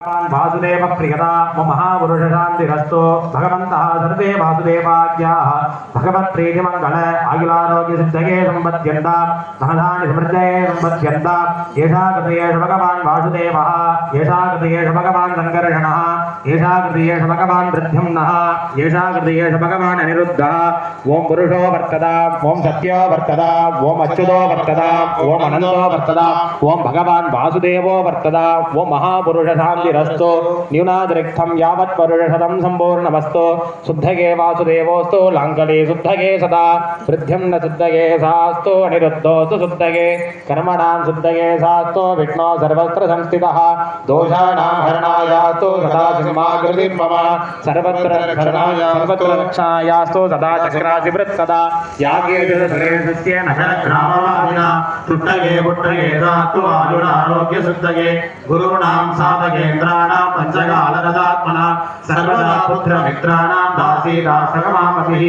वासुदेव प्रियता महापुरुष शांतिरस्तु भगवन्तः सर्वे वासुदेवाज्ञाः भगवत्प्रीतिमङ्गल आयुरारोग्य सिद्धये सम्पद्यन्ता महदानि समृद्धये सम्पद्यन्ता येषा कृतयेष भगवान् वासुदेवः येषा कृतयेष भगवान् सङ्कर्षणः येषा कृतयेष भगवान् प्रद्युम्नः येषा कृतयेष भगवान् अनिरुद्धः ओम पुरुषो वर्तता ओम सत्यो वर्तता ओम अच्युतो वर्तता ओम अनन्तो वर्तता ओम भगवान् वासुदेवो वर्तता ओम महापुरुष शान्तिरस्तु न्यूनातिरिक्तं यावत् परुषशतं सम्पूर्णमस्तु शुद्धगे वासुदेवोऽस्तु लाङ्कले शुद्धगे सदा वृद्धिं न शुद्धगे सास्तु अनिरुद्धोऽस्तु शुद्धगे कर्मणां शुद्धगे सास्तु विष्णो सर्वत्र संस्थितः दोषाणां हरणायास्तु सदा सिंहाकृतिं मम सर्वत्र रक्षायास्तु सदा चक्रादिवृत्तदा यागेषु सरेशस्य नखरग्रामवादिना शुद्धगे पुट्टगे सास्तु आयुरारोग्य शुद्धगे गुरूणां साधकेन्द्राणां पंचकालरदात्मना सर्वदा पुत्रमित्राणां दासीदासकमामतिः